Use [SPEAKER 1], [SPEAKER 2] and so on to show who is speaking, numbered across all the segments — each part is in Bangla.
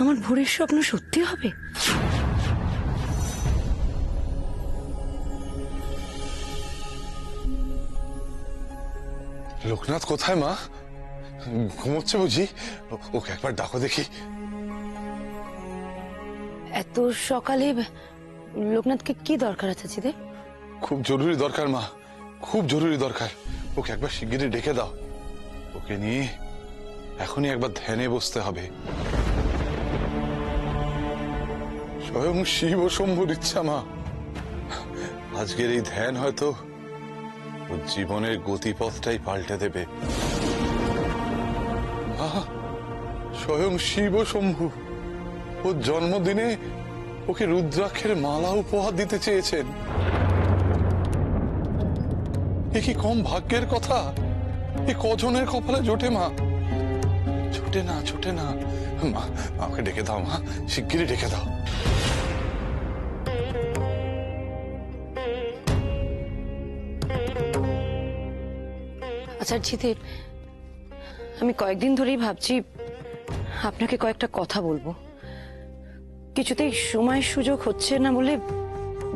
[SPEAKER 1] আমার ভোরের স্বপ্ন সত্যি হবে?
[SPEAKER 2] লোকনাথ কোথায় মা? ঘুমোচ্ছে বুঝি? ওকে একবার ডাকো দেখি।
[SPEAKER 1] এত সকালে লোকনাথকে কি দরকার আছে চিদের?
[SPEAKER 2] খুব জরুরি দরকার মা, খুব জরুরি দরকার। ওকে একবার শিগগিরই ডেকে দাও। ওকে নিয়ে এখনই একবার ধ্যানে বসতে হবে। স্বয়ং শিব ও শম্ভুর ইচ্ছা মা, আজকের এই ধ্যান হয়তো ওর জীবনের গতিপথটাই পাল্টে দেবে। স্বয়ং শিব ও শম্ভু ওর জন্মদিনে ওকে রুদ্রাক্ষের মালা উপহার দিতে চেয়েছেন। এ কি কম ভাগ্যের কথা? এ কজনের কপালে জোটে মা? জোটে না, জোটে না। মা, আমাকে ডেকে দাও মা, শিগগিরই ডেকে দাও।
[SPEAKER 1] আচ্ছা জিদের, আমি কয়েকদিন ধরেই ভাবছি আপনাকে কয়েকটা কথা বলবো, কিছুতেই সময় সুযোগ হচ্ছে না বলে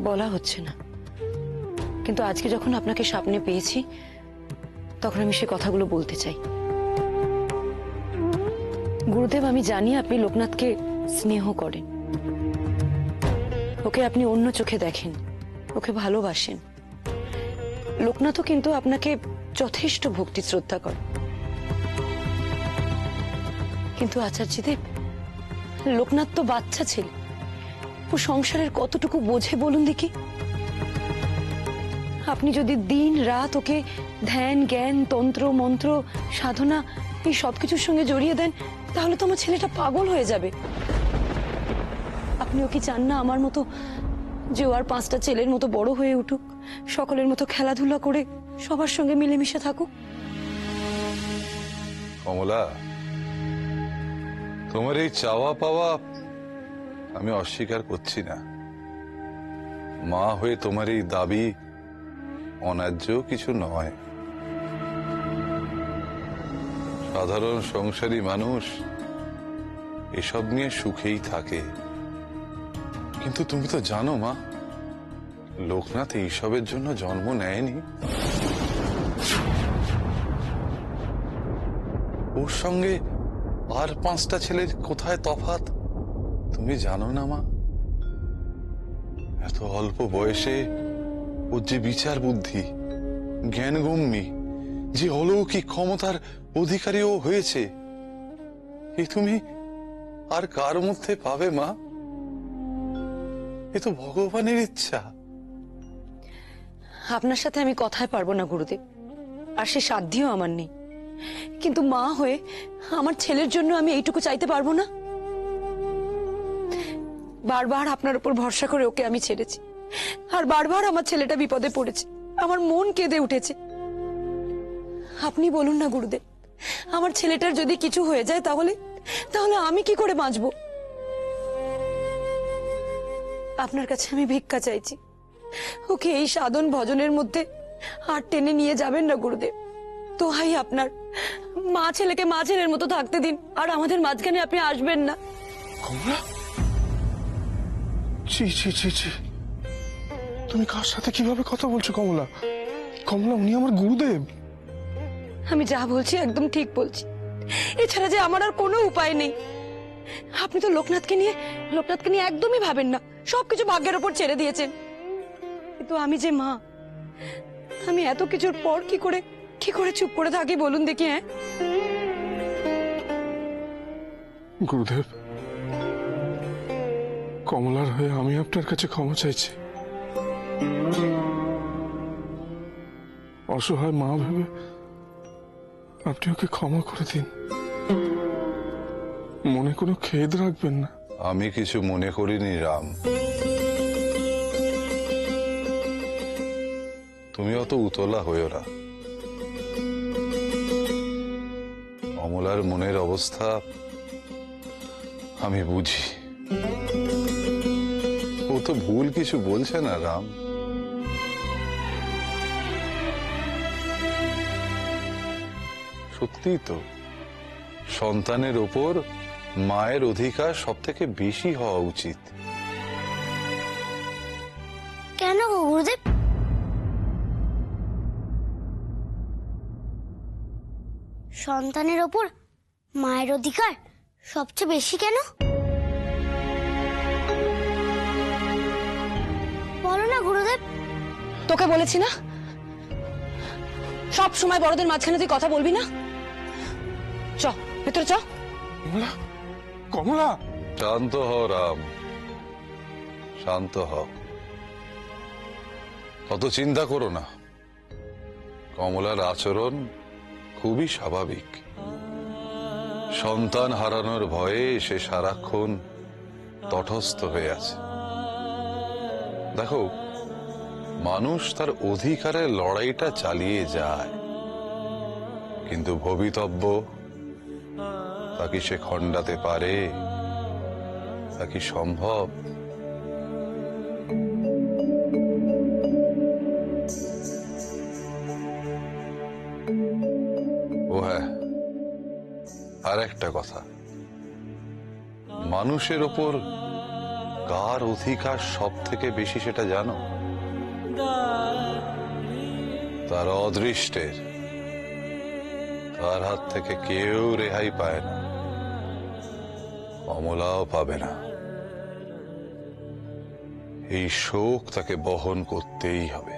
[SPEAKER 1] বলা হচ্ছে না। কিন্তু আজকে যখন আপনাকে সামনে পেয়েছি তখন আমি সে কথাগুলো বলতে চাই। গুরুদেব, আমি জানি আপনি লোকনাথকে স্নেহ করেন, ওকে আপনি অন্য চোখে দেখেন, ওকে ভালোবাসেন। লোকনাথও কিন্তু আপনাকে যথেষ্ট ভক্তি শ্রদ্ধা করে। কিন্তু আচার্যদেব, লোকনাথ তো বাচ্চা ছেলে, ও সংসারের কতটুকু বোঝে বলুন দেখি? আপনি যদি দিন রাত ওকে ধ্যান জ্ঞান তন্ত্র মন্ত্র সাধনা এই সবকিছুর সঙ্গে জড়িয়ে দেন, তাহলে তো আমার ছেলেটা পাগল হয়ে যাবে। আপনিও কি চান না আমার মতো যে ও আর 5টা ছেলের মতো বড় হয়ে উঠুক, সকলের মতো খেলাধুলা করে সবার সঙ্গে মিলেমিশে থাকুক?
[SPEAKER 2] কমলা, তোমার এই চাওয়া পাওয়া আমি অস্বীকার করছি না। মা হয়ে তোমার এই দাবি অন্যায্য কিছু নয়। সাধারণ সংসারী মানুষ এসব নিয়ে সুখেই থাকে। কিন্তু তুমি তো জানো মা, লোকনাথ এইসবের জন্য জন্ম নেয়নি। ওর সঙ্গে আর 5টা ছেলের কোথায় তফাৎ তুমি জানো না মা? এত অল্প বয়সে ওর যে বিচার বুদ্ধি, জ্ঞানগম্যি, যে অলৌকিক ক্ষমতার অধিকারী ও হয়েছে, এ তুমি আর কার মধ্যে পাবে মা? এ তো ভগবানের ইচ্ছা।
[SPEAKER 1] আপনার সাথে আমি কথায় পারবো না গুরুদেব, আর সে সাধ্যও আমার নেই। কিন্তু মা হয়ে আমার ছেলের জন্য আমি এইটুকু চাইতে পারবো না? বারবার আপনার উপর ভরসা করে ওকে আমি ছেড়েছি, আর বারবার আমার ছেলেটা বিপদে পড়েছে, আমার মন কেঁদে উঠেছে। আপনি বলুন না গুরুদেব, আমার ছেলেটার যদি কিছু হয়ে যায় তাহলে তাহলে আমি কি করে বাঁচবো? আপনার কাছে আমি ভিক্ষা চাইছি, ওকে এই সাধন ভজনের মধ্যে আর টেনে নিয়ে যাবেন না গুরুদেব। তো হাই আপনার, মা ছেলেকে মা ছেলের মতো থাকতে দিন, আর আমাদের মাঝখানে আপনি আসবেন না।
[SPEAKER 3] কমলা, ছি ছি ছি ছি, তুমি কার সাথে কিভাবে কথা বলছো কমলা? কমলা, উনি আমার গুরুদেব।
[SPEAKER 1] আমি যা বলছি একদম ঠিক বলছি, এছাড়া যে আমার আর কোনো উপায় নেই। আপনি তো লোকনাথকে নিয়ে একদমই ভাবেন না, সবকিছু ভাগ্যের উপর ছেড়ে দিয়েছেন। কিন্তু আমি যে মা, আমি এত কিছুর পর কি করে চুপ করে থাকি বলুন দেখি? হ্যাঁ
[SPEAKER 3] গুরুদেব, কমলার হয়ে আমি আপনার কাছে ক্ষমা চাইছি। অসহায় মা ভেবে আপনি ওকে ক্ষমা করে দিন, মনে কোনো খেদ রাখবেন না।
[SPEAKER 2] আমি কিছু মনে করিনি রাম। তুমি অত উতলা হইও না। অমলার মনের অবস্থা আমি বুঝি। ও তো ভুল কিছু বলছে না রাম। সত্যি তো, সন্তানের ওপর মায়ের অধিকার সব থেকে বেশি হওয়া উচিত।
[SPEAKER 4] কেন গো গুরুদেব? সন্তানের ওপর মায়ের অধিকার সবচেয়ে বেশি কেন? বলো না গুরুদেব।
[SPEAKER 1] তোকে বলেছি না, সব সময় বড়দের মাঝখানে তুই কথা বলবি না। চ ভেতরে চ।
[SPEAKER 3] কমলা, কমলা,
[SPEAKER 2] শান্ত হও রাম, শান্ত হও। অত চিন্তা করো না, কমলার আচরণ খুবই স্বাভাবিক। সন্তান হারানোর ভয়ে সে সারাক্ষণ তটস্থ হয়ে আছে। দেখো, মানুষ তার অধিকারের লড়াইটা চালিয়ে যায়, কিন্তু ভবিতব্য তা কি সে খণ্ডাতে পারে? তা কি সম্ভব? ও হ্যাঁ, আর একটা কথা, মানুষের ওপর কার অধিকার সব থেকে বেশি সেটা জানো? তার অদৃষ্টের। তার হাত থেকে কেউ রেহাই পায় না, কমলাও পাবে না। এই শোক তাকে বহন করতেই হবে।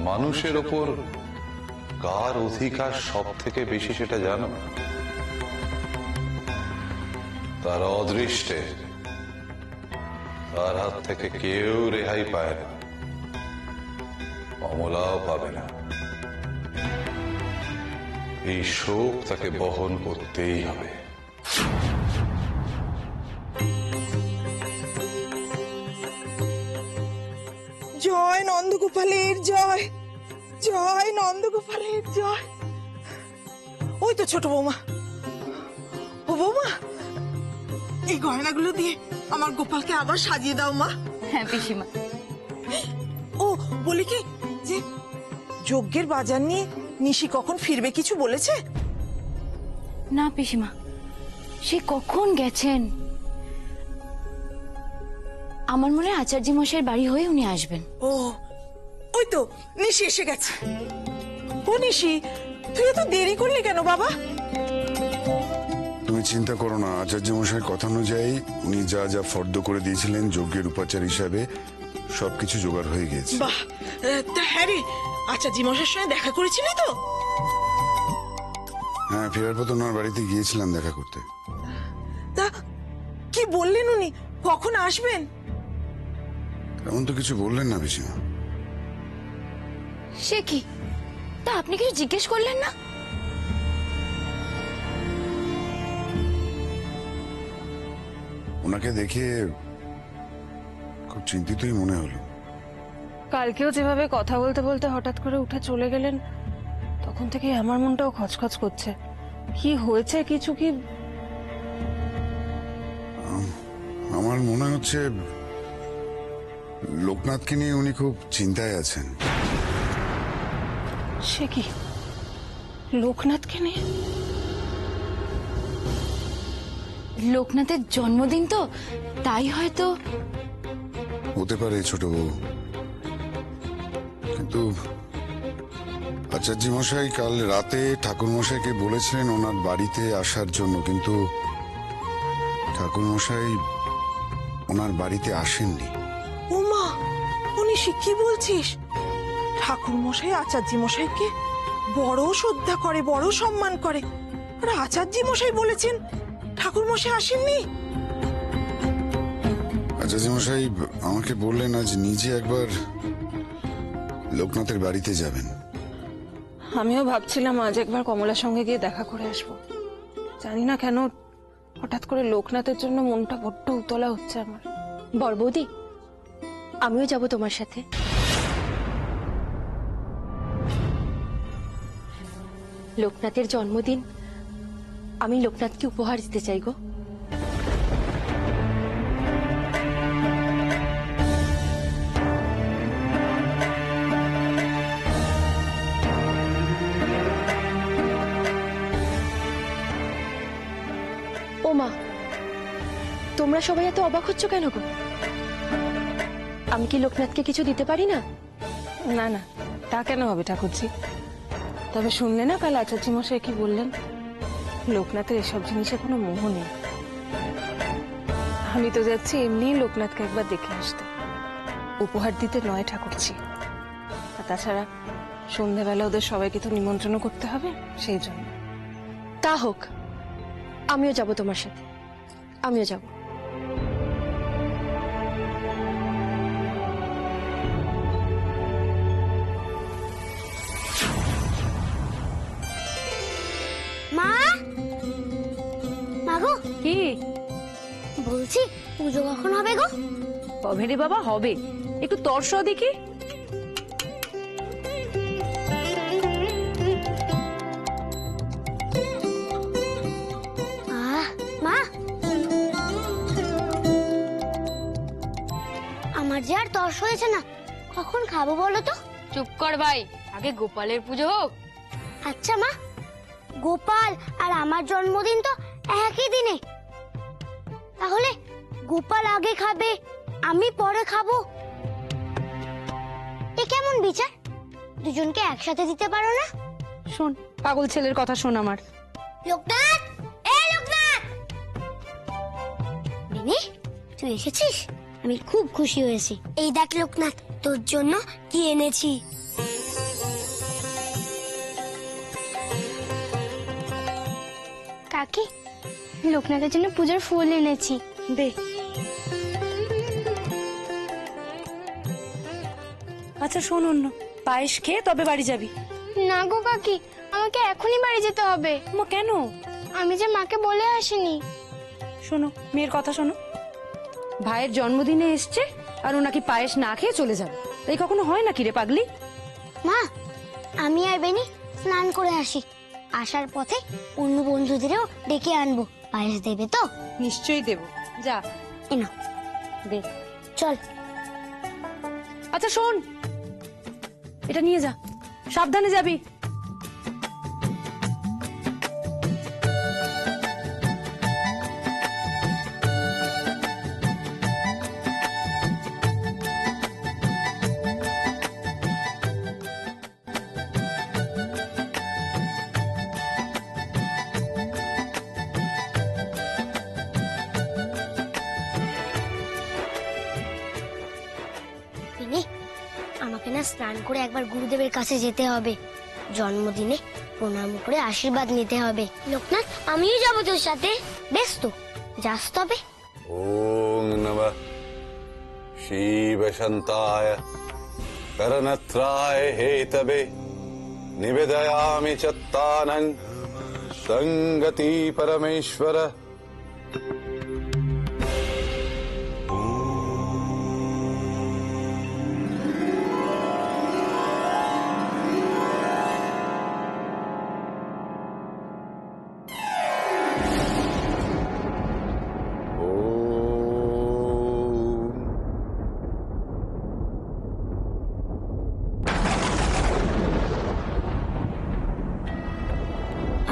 [SPEAKER 2] মানুষের ওপর কার অধিকার সব থেকে বেশি সেটা জানো? তার অদৃষ্টের। তার হাত থেকে কেউ রেহাই পায় না, কমলাও পাবে না। এই শোক তাকে বহন করতেই হবে।
[SPEAKER 5] জয় নন্দগোপালের জয়, জয় নন্দগোপালের জয়। ওই তো ছোট বৌমা। ও বৌমা, এই গয়নাগুলো দিয়ে আমার গোপালকে আবার সাজিয়ে দাও মা।
[SPEAKER 1] হ্যাঁ পিসিমা।
[SPEAKER 5] ও বলি কি যে যজ্ঞের বাজার নিয়ে নিশি কখন ফিরবে কিছু বলেছে?
[SPEAKER 6] না পিসিমা, সে কখন গেছেন। আমার মনে হয় আচার্য মশাইয়ের বাড়ি হয়ে উনি আসবেন।
[SPEAKER 5] ও ওই তো নিশি এসে গেছে। ও নিশি, তুই এত দেরি করলি কেন বাবা?
[SPEAKER 7] তুমি চিন্তা করো না, আচার্য মশাইয়ের কথা অনুযায়ী উনি যা যা ফর্দ করে দিয়েছিলেন যজ্ঞের উপাচার হিসাবে সবকিছু জোগাড় হয়ে গেছে।
[SPEAKER 5] বাহ, তা হ্যাঁ রে, আচার্য মশাইয়ের সঙ্গে দেখা করেছিলি তো?
[SPEAKER 7] হ্যাঁ, ফেরার পথে ওনার বাড়িতে গিয়েছিলাম দেখা করতে।
[SPEAKER 5] তা কি বললেন উনি, কখন আসবেন?
[SPEAKER 7] এমন তো কিছু বললেন না পিসিমা।
[SPEAKER 6] সে কি, তা আপনি কিছু জিজ্ঞেস করলেন না?
[SPEAKER 7] ওনাকে দেখে খুব চিন্তিতই মনে হলো।
[SPEAKER 1] কালকেও যেভাবে কথা বলতে বলতে হঠাৎ করে উঠে চলে গেলেন, তখন থেকে আমার মনটাও খচখচ করছে। কি হয়েছে কিছু কি?
[SPEAKER 7] আমার মনে হচ্ছে লোকনাথকে নিয়ে উনি খুব চিন্তায় আছেন।
[SPEAKER 1] সে কি, লোকনাথকে নিয়ে?
[SPEAKER 6] লোকনাথের জন্মদিন তো, তাই হয়তো।
[SPEAKER 7] হতে পারে ছোট বউ, কিন্তু আচার্য মশাই কাল রাতে ঠাকুর মশাইকে বলেছিলেন ওনার বাড়িতে আসার জন্য, কিন্তু ঠাকুর মশাই ওনার বাড়িতে আসেননি।
[SPEAKER 5] ও মা, ও নিশি কি বলছিস? ঠাকুর মশাই আচার্য মশাইকে বড় শ্রদ্ধা করে, বড় সম্মান করে, আর আচার্য মশাই বলেছেন ঠাকুর মশাই আসেননি?
[SPEAKER 7] আচার্য মশাই আমাকে বললেন আজ নিজে একবার লোকনাথের বাড়িতে যাবেন।
[SPEAKER 1] আমিও ভাবছিলাম আজ একবার কমলার সঙ্গে গিয়ে দেখা করে আসবো। জানি না কেন হঠাৎ করে লোকনাথের জন্য মনটা বড্ড উতলা হচ্ছে আমার।
[SPEAKER 4] বড়বৌদি, আমিও যাব তোমার সাথে। লোকনাথের জন্মদিন আমি লোকনাথকে উপহার দিতে চাই গো। ও মা, তোমরা সবাই এত অবাক হচ্ছ কেন গো? আমি কি লোকনাথকে কিছু দিতে পারি না?
[SPEAKER 5] না না, তা কেন হবে ঠাকুরজি? তবে শুনলে না কাল আচার্য মশাই কি বললেন? লোকনাথের এসব জিনিসে কোনো মোহ নেই। আমি তো যাচ্ছি এমনি লোকনাথকে একবার দেখে আসতে, উপহার দিতে নয় ঠাকুরজি। আর তাছাড়া সন্ধ্যাবেলা ওদের সবাইকে তো নিমন্ত্রণ করতে হবে, সেই জন্য।
[SPEAKER 4] তা হোক, আমিও যাব তোমার সাথে, আমিও যাব।
[SPEAKER 8] মা, মাগো
[SPEAKER 1] কি
[SPEAKER 8] বলছি পুজো কখন হবে গো?
[SPEAKER 1] কবে রে বাবা হবে? একটু তর্স দেখি।
[SPEAKER 8] মা, আমার যে আর তর্স হয়েছে না, কখন খাবো বলো তো?
[SPEAKER 6] চুপ কর ভাই, আগে গোপালের পুজো হোক।
[SPEAKER 8] আচ্ছা মা, গোপাল আর আমার জন্মদিন তো একই দিনে, তাহলে গোপাল আগে খাবে, আমি পরে খাবো। এ কেমন বিচার? দুজনকে একসাথে দিতে পারো না?
[SPEAKER 1] শোন, পাগল ছেলের কথা শোন আমার।
[SPEAKER 8] লোকনাথ, এই লোকনাথ! মিনি, তুই এসেছিস? আমি খুব খুশি হয়েছি। এই দেখ লোকনাথ, তোর জন্য কি এনেছি। কাকি, লোকনাথের জন্য পূজার ফুল এনেছি।
[SPEAKER 1] দে। আচ্ছা শোন, অন্য পায়েস খেয়ে তবে বাড়ি যাবি।
[SPEAKER 8] না গো কাকি, আমাকে এখনই বাড়ি যেতে হবে।
[SPEAKER 1] মা কেন?
[SPEAKER 8] আমি যে মাকে বলে আসিনি।
[SPEAKER 1] শোনো, মেয়ের কথা শোনো। ভাইয়ের জন্মদিনে এসছে আর ও নাকি পায়েস না খেয়ে চলে যাবে। এই কখনো হয় নাকি রে পাগলি?
[SPEAKER 8] মা, আমি আর বেনি স্নান করে আসি, আসার পথে অন্য বন্ধুদেরও ডেকে আনবো। পায়েস দেবে তো?
[SPEAKER 1] নিশ্চয়ই দেব, যা।
[SPEAKER 8] এনো,
[SPEAKER 1] দে।
[SPEAKER 8] চল।
[SPEAKER 1] আচ্ছা শোন, এটা নিয়ে যা, সাবধানে যাবি।
[SPEAKER 8] বেনি, আমাকে না স্নান করে একবার গুরুদেবের কাছে যেতে হবে। জন্মদিনে প্রণাম করে আশীর্বাদ নিতে হবে। লোকনাথ, আমিও যাবো তোর সাথে। বেশ তো, যাস তবে।
[SPEAKER 2] ওং নমঃ শিবশন্তায় করণত্রায় হেতবে নিবেদয়ামি চত্তানং সঙ্গতি পরমেশ্বর।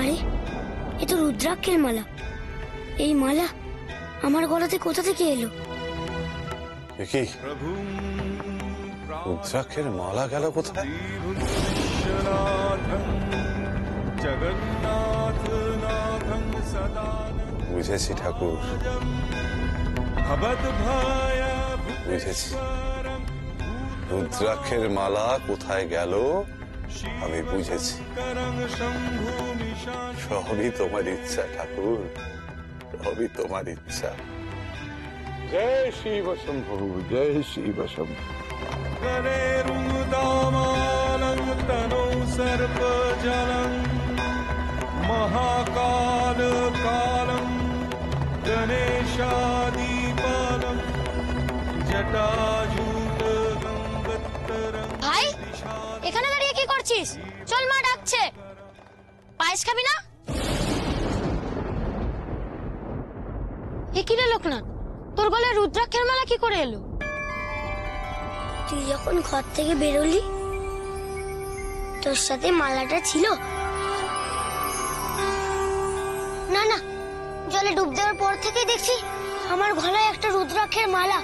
[SPEAKER 8] আরে, এ তো রুদ্রাক্ষের মালা। এই মালা আমার গলাতে কোথা থেকে এলো?
[SPEAKER 2] কি রুদ্রাক্ষের মালা গেল কোথায়? বুঝেছি ঠাকুর, বুঝেছি। রুদ্রাক্ষের মালা কোথায় গেল আমি বুঝেছি। সবই তোমার ইচ্ছা ঠাকুর, সবই তোমার ইচ্ছা। জয় শিব শম্ভু, জয় শিব শম্ভু।
[SPEAKER 3] মহাকাল কালম গণেশাদিপালম জটাজুট গঙ্গোত্তরম।
[SPEAKER 8] ভাই, এখানে দাঁড়িয়ে কি করছিস? চল, মা ডাকছে। পায়েস খাবি না? এ কি রে লোকনাথ, তোর গলায় রুদ্রাক্ষের মালা কি করে এলো? তুই যখন ঘর থেকে বেরোলি তোর সাথে মালাটা ছিল? না না, জলে ডুব দেওয়ার পর থেকে দেখছি আমার গলায় একটা রুদ্রাক্ষের মালা।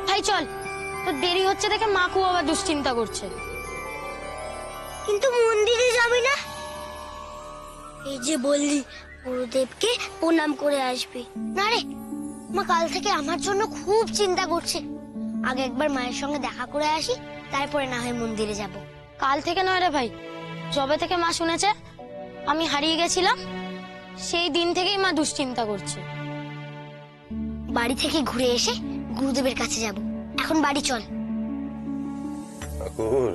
[SPEAKER 6] ভাই চল, তোর দেরি হচ্ছে দেখে মা খুব আবার দুশ্চিন্তা করছে।
[SPEAKER 8] কিন্তু মন্দিরে যাবি না? এই যে বললি গুরুদেবকে প্রণাম করে আসবি। না রে, মা কাল থেকে আমার জন্য খুব চিন্তা করছে। আগে একবার মায়ের সঙ্গে দেখা করে আসি, তারপরে না হয় মন্দিরে যাব।
[SPEAKER 6] কাল থেকে নয় রে ভাই, যবে থেকে মা শুনেছে আমি হারিয়ে গেছিলাম সেই দিন থেকেই মা দুশ্চিন্তা করছে।
[SPEAKER 8] বাড়ি থেকে ঘুরে এসে গুরুদেবের কাছে যাব। এখন বাড়ি চল।
[SPEAKER 2] ঠাকুর,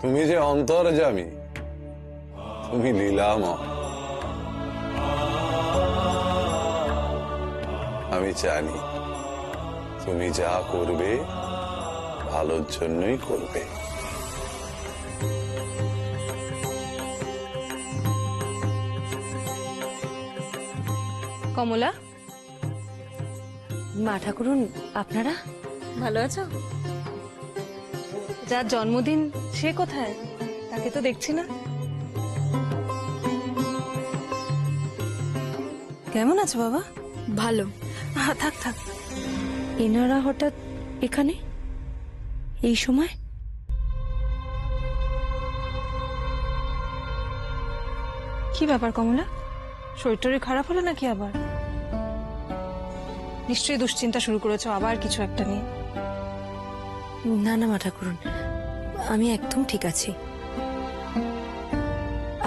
[SPEAKER 2] তুমি যে অন্তর্যামী, তুমি লীলাময়। আমি জানি তুমি যা করবে ভালোর জন্যই করবে।
[SPEAKER 1] কমলা, মা ঠাকুরুন, আপনারা ভালো আছো? যার জন্মদিন সে কোথায়? তাকে তো দেখছি না। কেমন আছো বাবা?
[SPEAKER 4] ভালো।
[SPEAKER 1] থাক থাক। এনারা হঠাৎ এখানে এই সময়? কি ব্যাপার কমলা? শরীর টরীর খারাপ হলো নাকি আবার? নিশ্চয়ই দুশ্চিন্তা শুরু করেছো আবার কিছু একটা নিয়ে।
[SPEAKER 9] না না মা ঠাকুরুন, আমি একদম ঠিক আছি।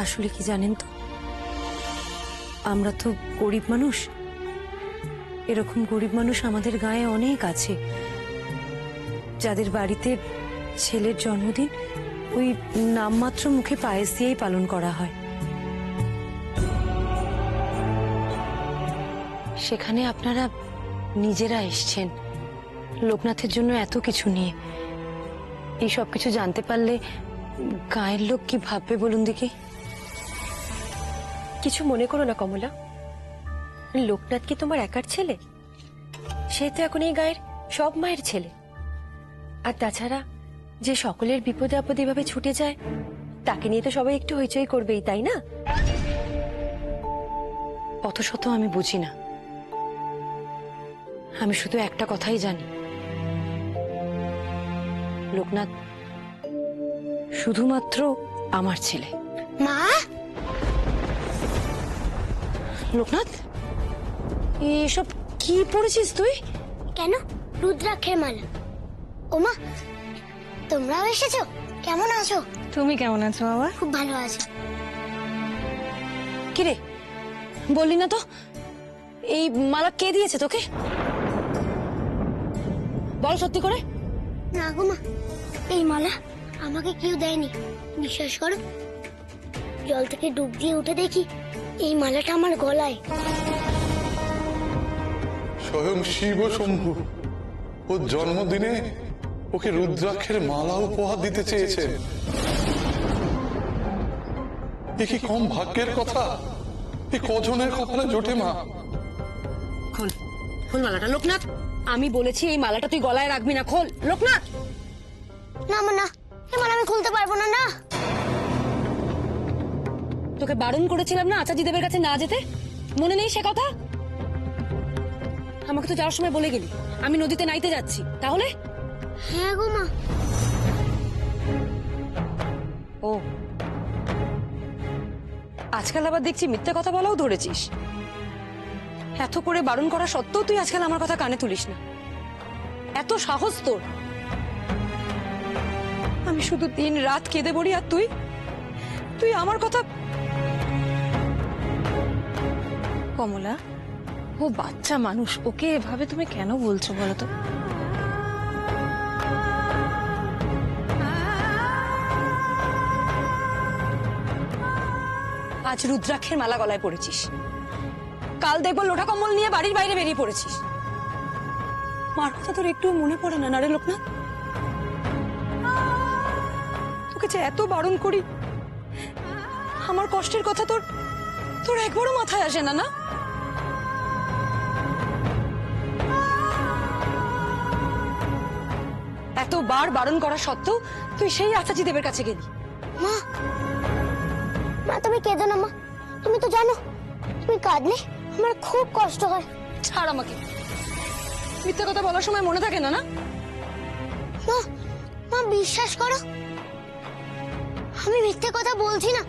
[SPEAKER 9] আসলে কি জানেন তো, আমরা তো গরিব মানুষ। এরকম গরিব মানুষ আমাদের গায়ে অনেক আছে, যাদের বাড়িতে ছেলের জন্মদিন ওই নামমাত্র মুখে পায়েস দিয়েই পালন করা হয়। সেখানে আপনারা নিজেরা এসছেন লোকনাথের জন্য এত কিছু নিয়ে। এই সব কিছু জানতে পারলে গায়ের লোক কি ভাববে বলুন দেখি?
[SPEAKER 4] কিছু মনে করো না কমলা, লোকনাথ কি তোমার একার ছেলে? সে তো এখন এই গায়ের সব মায়ের ছেলে। আর তাছাড়া যে সকলের বিপদে আপদে এভাবে ছুটে যায়, তাকে নিয়ে তো সবাই একটু হইচই করবেই, তাই না?
[SPEAKER 9] অত শত আমি বুঝি না, আমি শুধু একটা কথাই জানি, লোকনাথ শুধুমাত্র আমার ছেলে।
[SPEAKER 8] মা,
[SPEAKER 9] লোকনাথ, এসব কি পড়েছিস তুই?
[SPEAKER 8] কেন? রুদ্রাক্ষের মালা। ওমা, তোমরাও এসেছো? কেমন আছো?
[SPEAKER 1] তুমি কেমন আছো বাবা?
[SPEAKER 8] খুব ভালো আছি।
[SPEAKER 9] কিরে, বললি না তো? এই মালা কে দিয়েছে তোকে? বল সত্যি করে।
[SPEAKER 8] না গো মা, এই মালা আমাকে কেউ দেয়নি। বিশ্বাস করো, জল থেকে ডুব দিয়ে উঠে দেখি এই মালাটা আমার গলায়।
[SPEAKER 2] স্বয়ং শিব শম্ভু ওর জন্মদিনে ওকে রুদ্রাক্ষের মালা উপহার দিতে চেয়েছেন। এ কি কম ভাগ্যের কথা? এ কজনের কপালে জোটে মা?
[SPEAKER 9] খোল, খোল মালাটা লোকনাথ। আমি বলেছি এই মালাটা তুই গলায় রাখবি না। খোল লোকনাথ।
[SPEAKER 8] না মা, না, এই মালা আমি খুলতে পারবো না। না,
[SPEAKER 9] তোকে বারণ করেছিলাম না আচার্য দেবের কাছে না যেতে? মনে নেই সে কথা? আমাকে তো যাওয়ার সময় বলে গেলি আমি নদীতে নাইতে যাচ্ছি। তাহলে?
[SPEAKER 8] হ্যাঁ গো মা।
[SPEAKER 1] ও, আজকাল আবার দেখছি মিথ্যে কথা বলাও ধরেছিস। এত করে বারণ করা সত্ত্বেও তুই আজকাল আমার কথা কানে তুলিস না। এত সাহস তোর! আমি শুধু দিন রাত কেঁদে মরি আর তুই তুই আমার কথা। কমলা, ও বাচ্চা মানুষ, ওকে এভাবে তুমি কেন বলছো বলো তো? আজ রুদ্রাক্ষের মালা গলায় পড়েছিস, কাল দেখবো লোটা কম্বল নিয়ে বাড়ির বাইরে বেরিয়ে পড়েছিস। মার কথা তোর একটু মনে পড়ে না? না রে লোকনাথ, তোকে যে এত বারণ করি, আমার কষ্টের কথা তোর তোর একবারও মাথায় আসে না? না, এতবার বারণ করা সত্ত্বেও তুই সেই আচাচি দেবের কাছে গেলি।
[SPEAKER 8] মা মা তুমি কেঁদো না মা, তুমি তো জানো তুমি কাঁদলে আমার খুব কষ্ট হয়।
[SPEAKER 1] ছাড় আমাকে, মিথ্যে কথা বলার সময় মনে থাকে না না?
[SPEAKER 8] মা মা বিশ্বাস করো, আমি মিথ্যে কথা বলছি না।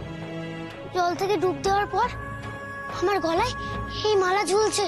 [SPEAKER 8] জল থেকে ডুব দেওয়ার পর আমার গলায় এই মালা ঝুলছে।